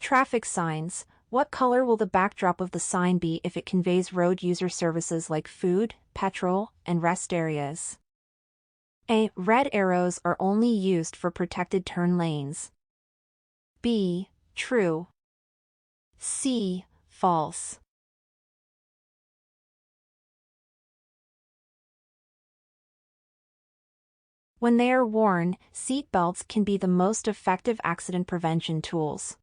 Traffic signs. What color will the backdrop of the sign be if it conveys road user services like food, petrol, and rest areas? A. Red arrows are only used for protected turn lanes. B. True. C. False. When they are worn, seat belts can be the most effective accident prevention tools.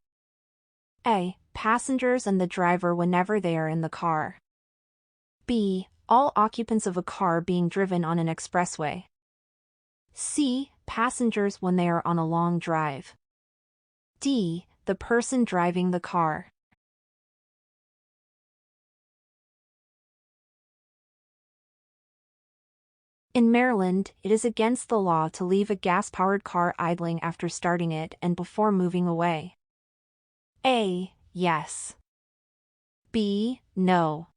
A. Passengers and the driver whenever they are in the car. B. All occupants of a car being driven on an expressway. C. Passengers when they are on a long drive. D. The person driving the car. In Maryland, it is against the law to leave a gas-powered car idling after starting it and before moving away. A. Yes. B. No.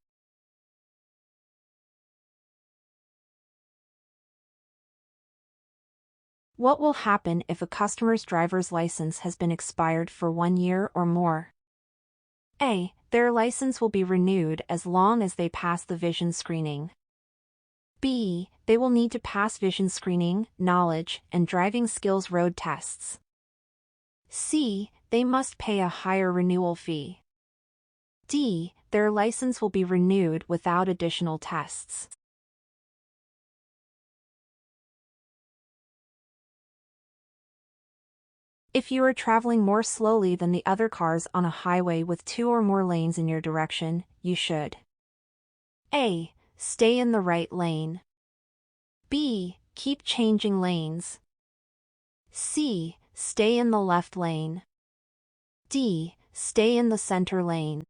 What will happen if a customer's driver's license has been expired for 1 year or more? A. Their license will be renewed as long as they pass the vision screening. B. They will need to pass vision screening, knowledge, and driving skills road tests. C. They must pay a higher renewal fee. D. Their license will be renewed without additional tests. If you are traveling more slowly than the other cars on a highway with 2 or more lanes in your direction, you should A. Stay in the right lane. B. Keep changing lanes. C. Stay in the left lane. D. Stay in the center lane.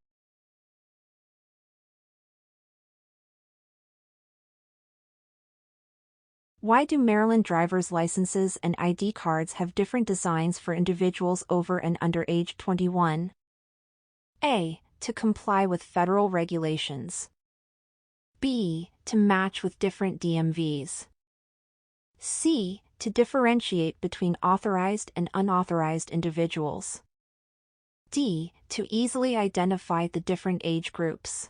Why do Maryland driver's licenses and ID cards have different designs for individuals over and under age 21? A. To comply with federal regulations. B. To match with different DMVs. C. To differentiate between authorized and unauthorized individuals. D. To easily identify the different age groups.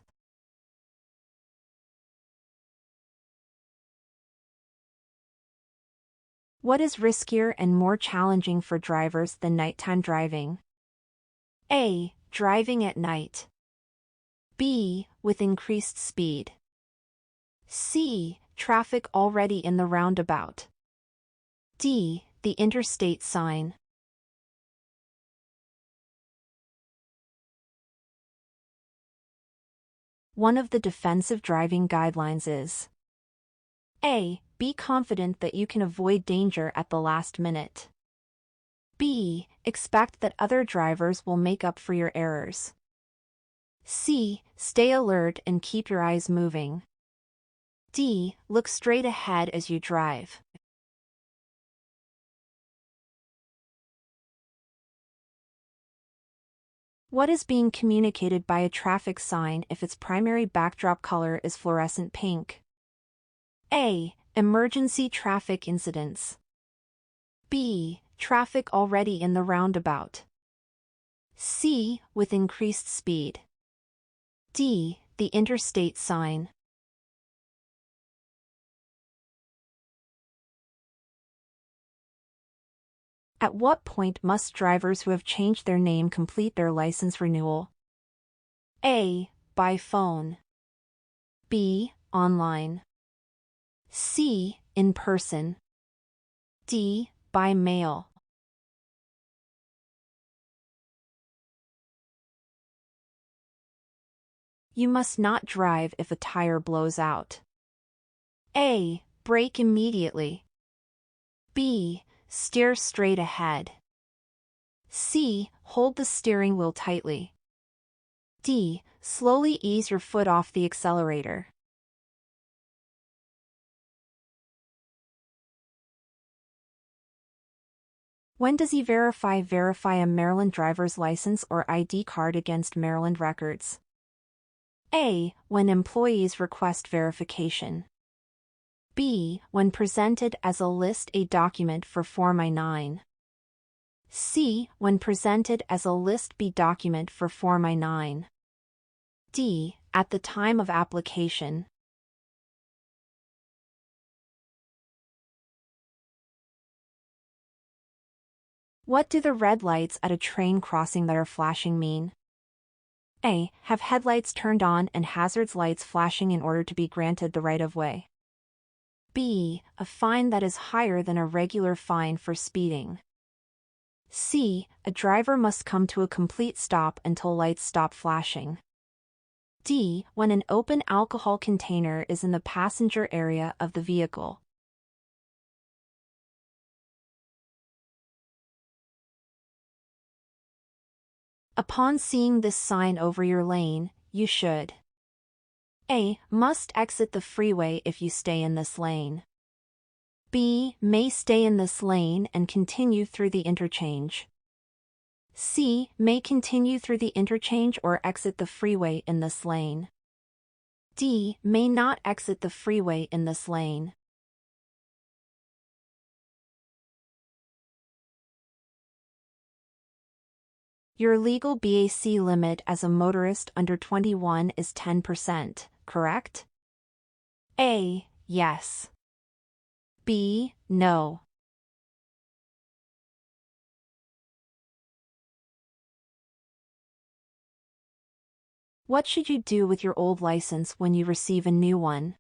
What is riskier and more challenging for drivers than nighttime driving? A. Driving at night. B. With increased speed. C. Traffic already in the roundabout. D. The interstate sign. One of the defensive driving guidelines is A. Be confident that you can avoid danger at the last minute. B. Expect that other drivers will make up for your errors. C. Stay alert and keep your eyes moving. D. Look straight ahead as you drive. What is being communicated by a traffic sign if its primary backdrop color is fluorescent pink? A. Emergency traffic incidents. B. Traffic already in the roundabout. C. With increased speed. D. The interstate sign. At what point must drivers who have changed their name complete their license renewal? A. By phone. B. Online. C. In person. D. By mail. You must not drive if a tire blows out. A. Brake immediately. B. Steer straight ahead. C. Hold the steering wheel tightly. D. Slowly ease your foot off the accelerator. When does E-Verify verify a Maryland driver's license or ID card against Maryland records? A. When employees request verification. B. When presented as a List A document for Form I-9. C. When presented as a List B document for Form I-9. D. At the time of application. What do the red lights at a train crossing that are flashing mean? A. Have headlights turned on and hazards lights flashing in order to be granted the right-of-way. B. A fine that is higher than a regular fine for speeding. C. A driver must come to a complete stop until lights stop flashing. D. When an open alcohol container is in the passenger area of the vehicle. Upon seeing this sign over your lane, you should: A. Must exit the freeway if you stay in this lane. B. May stay in this lane and continue through the interchange. C. May continue through the interchange or exit the freeway in this lane. D. May not exit the freeway in this lane. Your legal BAC limit as a motorist under 21 is 10%, correct? A. Yes. B. No. What should you do with your old license when you receive a new one?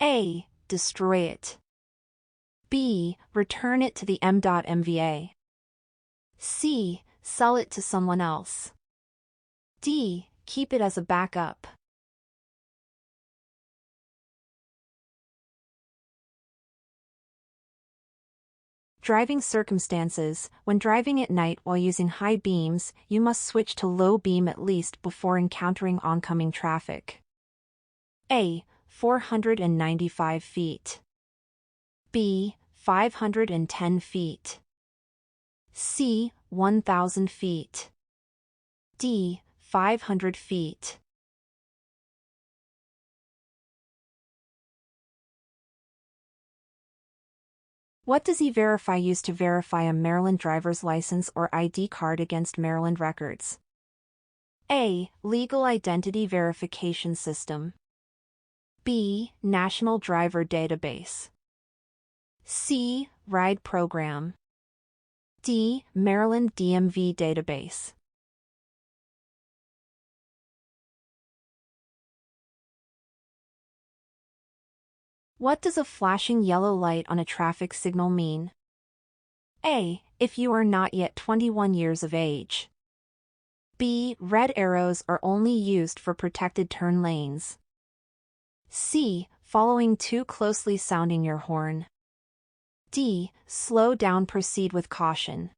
A. Destroy it. B. Return it to the MVA. C. Sell it to someone else. D. Keep it as a backup. Driving circumstances: when driving at night while using high beams, you must switch to low beam at least before encountering oncoming traffic. A. 495 feet. B. 510 feet. C. 1,000 feet. D. 500 feet. What does E-Verify use to verify a Maryland driver's license or ID card against Maryland records? A. Legal Identity Verification System. B. National Driver Database. C. RIDE Program. D. Maryland DMV Database. What does a flashing yellow light on a traffic signal mean? A. If you are not yet 21 years of age. B. Red arrows are only used for protected turn lanes. C. Following too closely, sounding your horn. D. Slow down, proceed with caution.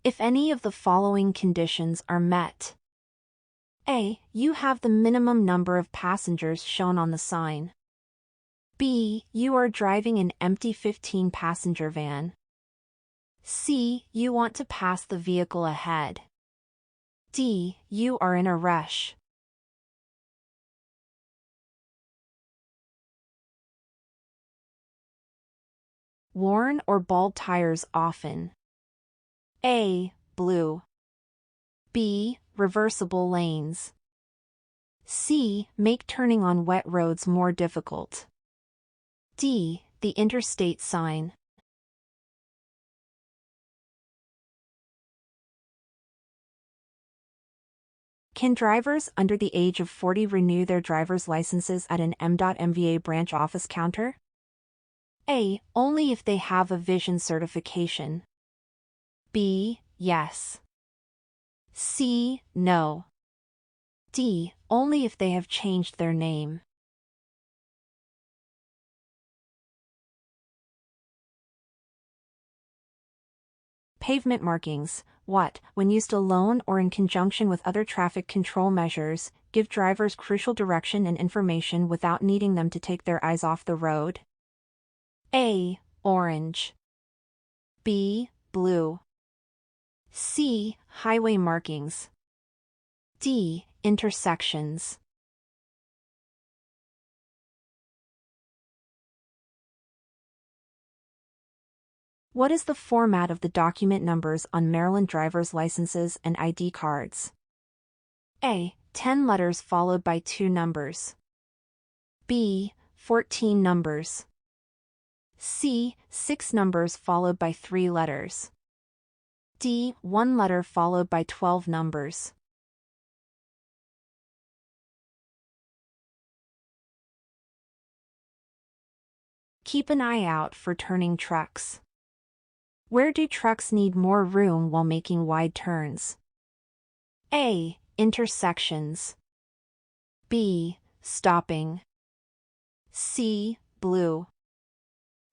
If any of the following conditions are met: A. You have the minimum number of passengers shown on the sign. B. You are driving an empty 15-passenger van. C. You want to pass the vehicle ahead. D. You are in a rush. Worn or bald tires often. A. Blue. B. Reversible lanes. C. Make turning on wet roads more difficult. D. The interstate sign. Can drivers under the age of 40 renew their driver's licenses at an MVA branch office counter? A. Only if they have a vision certification. B. Yes. C. No. D. Only if they have changed their name. Pavement markings: what, when used alone or in conjunction with other traffic control measures, give drivers crucial direction and information without needing them to take their eyes off the road? A. Orange. B. Blue. C. Highway markings. D. Intersections. What is the format of the document numbers on Maryland driver's licenses and ID cards? A. 10 letters followed by 2 numbers. B. 14 numbers. C. 6 numbers followed by 3 letters. D. 1 letter followed by 12 numbers. Keep an eye out for turning trucks. Where do trucks need more room while making wide turns? A. Intersections. B. Stopping. C. Blue.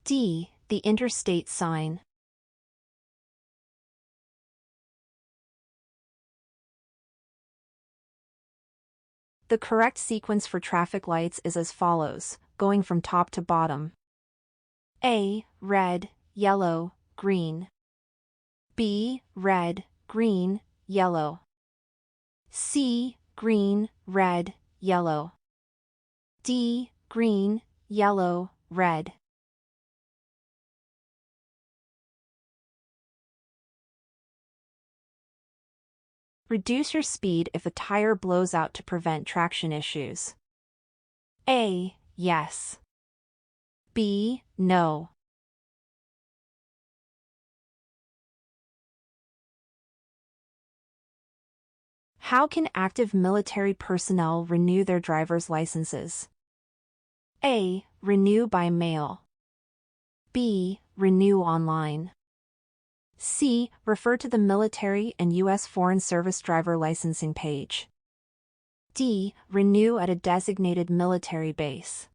D. The interstate sign. The correct sequence for traffic lights is as follows, going from top to bottom. A. Red, yellow, green. B. Red, green, yellow. C. Green, red, yellow. D. Green, yellow, red. Reduce your speed if a tire blows out to prevent traction issues. A. Yes. B. No. How can active military personnel renew their driver's licenses? A. Renew by mail. B. Renew online. C. Refer to the military and U.S. Foreign Service driver licensing page. D. Renew at a designated military base.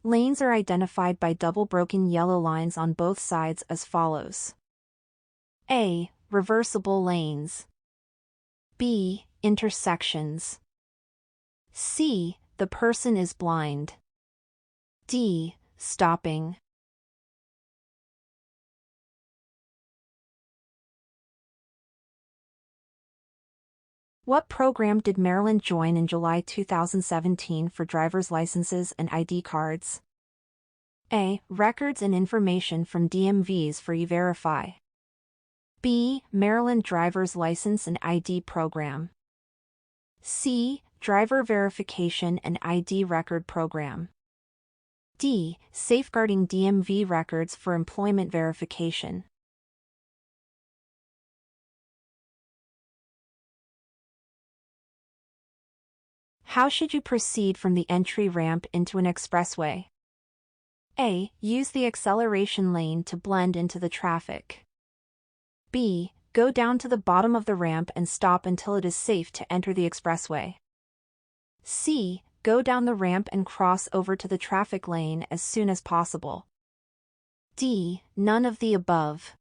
Lanes are identified by double broken yellow lines on both sides as follows. A. Reversible lanes. B. Intersections. C. The person is blind. D. Stopping. What program did Maryland join in July 2017 for driver's licenses and ID cards? A. Records and information from DMVs for E-Verify. B. Maryland Driver's License and ID Program. C. Driver Verification and ID Record Program. D. Safeguarding DMV Records for Employment Verification. How should you proceed from the entry ramp into an expressway? A. Use the acceleration lane to blend into the traffic. B. Go down to the bottom of the ramp and stop until it is safe to enter the expressway. C. Go down the ramp and cross over to the traffic lane as soon as possible. D. None of the above.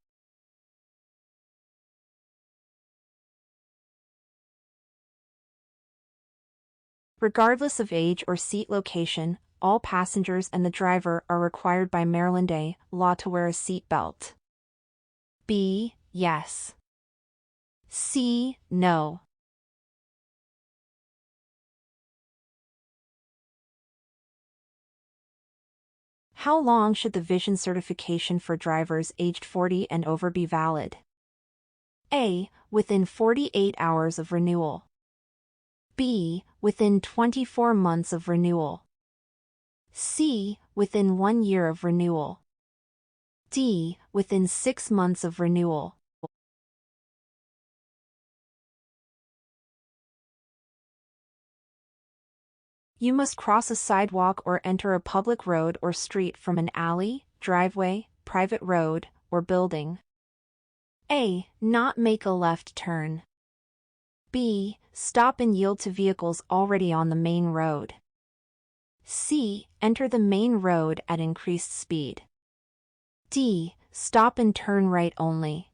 Regardless of age or seat location, all passengers and the driver are required by Maryland law to wear a seat belt. B. Yes. C. No. How long should the vision certification for drivers aged 40 and over be valid? A. Within 48 hours of renewal. B. Within 24 months of renewal. C. Within 1 year of renewal. D. Within 6 months of renewal. You must cross a sidewalk or enter a public road or street from an alley, driveway, private road, or building. A. Not make a left turn. B. Stop and yield to vehicles already on the main road. C. Enter the main road at increased speed. D. Stop and turn right only.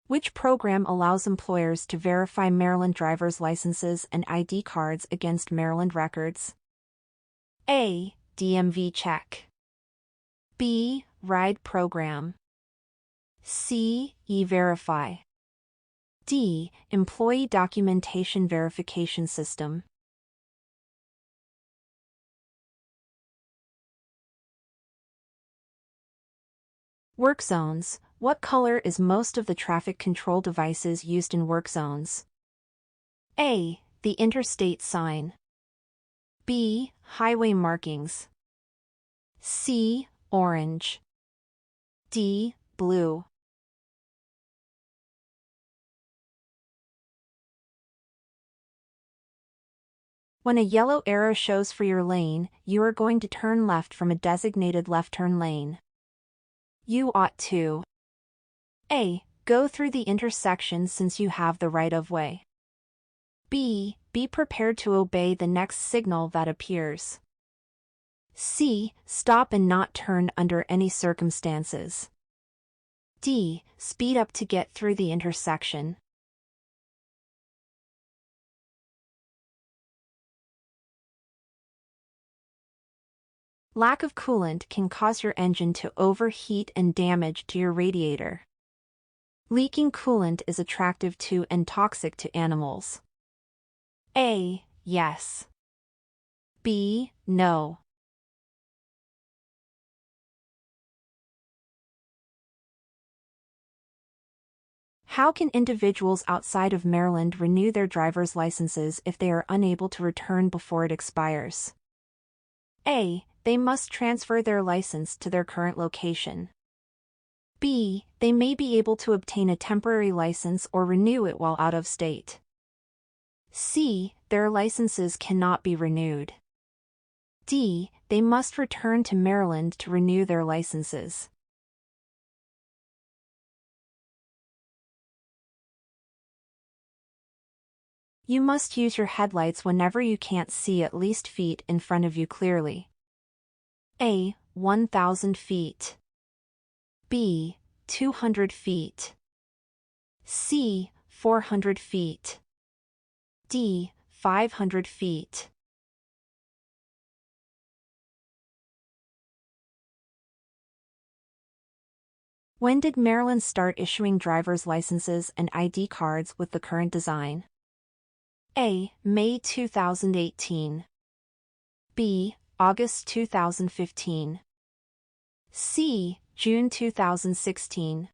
Which program allows employers to verify Maryland driver's licenses and ID cards against Maryland records? A. DMV check. B. Ride program. C. C. E-Verify. D. Employee Documentation Verification System. Work zones. What color is most of the traffic control devices used in work zones? A. The interstate sign. B. Highway markings. C. Orange. D. Blue. When a yellow arrow shows for your lane, you are going to turn left from a designated left turn lane. You ought to A. Go through the intersection since you have the right of way. B. Be prepared to obey the next signal that appears. C. Stop and not turn under any circumstances. D. Speed up to get through the intersection. Lack of coolant can cause your engine to overheat and damage to your radiator. Leaking coolant is attractive to and toxic to animals. A. Yes. B. No. How can individuals outside of Maryland renew their driver's licenses if they are unable to return before it expires? A. They must transfer their license to their current location. B. They may be able to obtain a temporary license or renew it while out of state. C. Their licenses cannot be renewed. D. They must return to Maryland to renew their licenses. You must use your headlights whenever you can't see at least feet in front of you clearly. A. 1,000 feet. B. 200 feet. C. 400 feet. D. 500 feet. When did Maryland start issuing driver's licenses and ID cards with the current design? A. May 2018. B. August 2015. C. June 2016.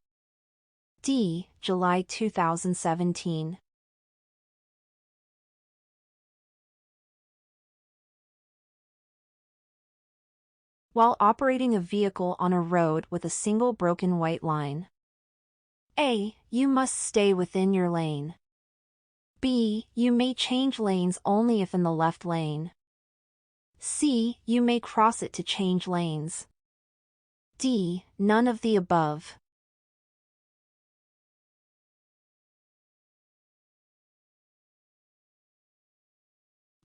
D. July 2017. While operating a vehicle on a road with a single broken white line. A. You must stay within your lane. B. You may change lanes only if in the left lane. C. You may cross it to change lanes. D. None of the above.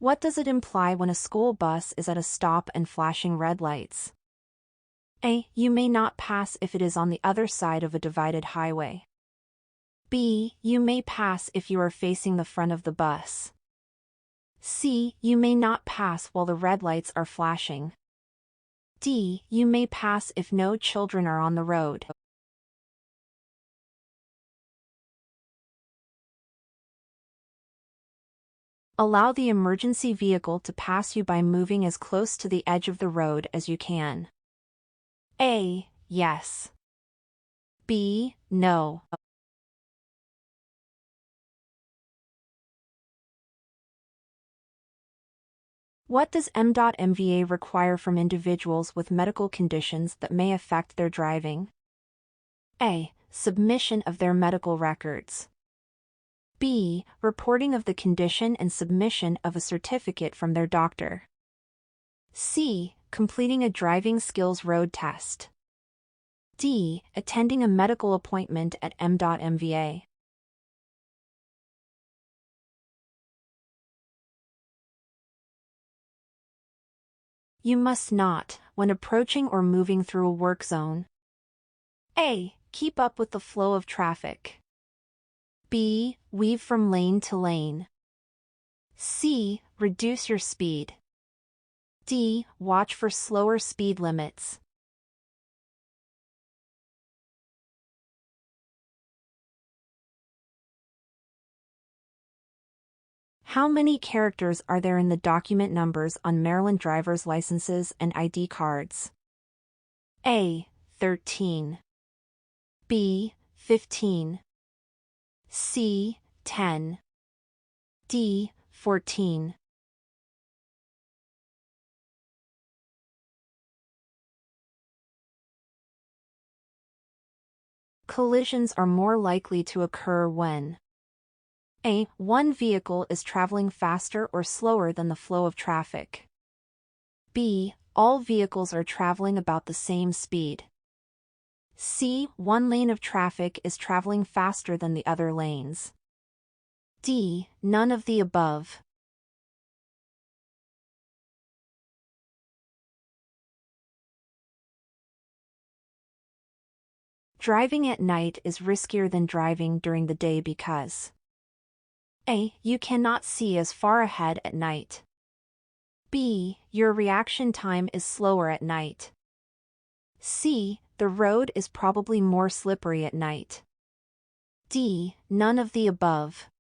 What does it imply when a school bus is at a stop and flashing red lights? A. You may not pass if it is on the other side of a divided highway. B. You may pass if you are facing the front of the bus. C. You may not pass while the red lights are flashing. D. You may pass if no children are on the road. Allow the emergency vehicle to pass you by moving as close to the edge of the road as you can. A. Yes. B. No. What does MVA require from individuals with medical conditions that may affect their driving? A. Submission of their medical records. B. Reporting of the condition and submission of a certificate from their doctor. C. Completing a driving skills road test. D. Attending a medical appointment at MVA. You must not, when approaching or moving through a work zone. A. Keep up with the flow of traffic. B. Weave from lane to lane. C. Reduce your speed. D. Watch for slower speed limits. How many characters are there in the document numbers on Maryland driver's licenses and ID cards? A. 13. B. 15. C. 10. D. 14. Collisions are more likely to occur when A. One vehicle is traveling faster or slower than the flow of traffic. B. All vehicles are traveling about the same speed. C. One lane of traffic is traveling faster than the other lanes. D. None of the above. Driving at night is riskier than driving during the day because A. You cannot see as far ahead at night. B. Your reaction time is slower at night. C. The road is probably more slippery at night. D. None of the above.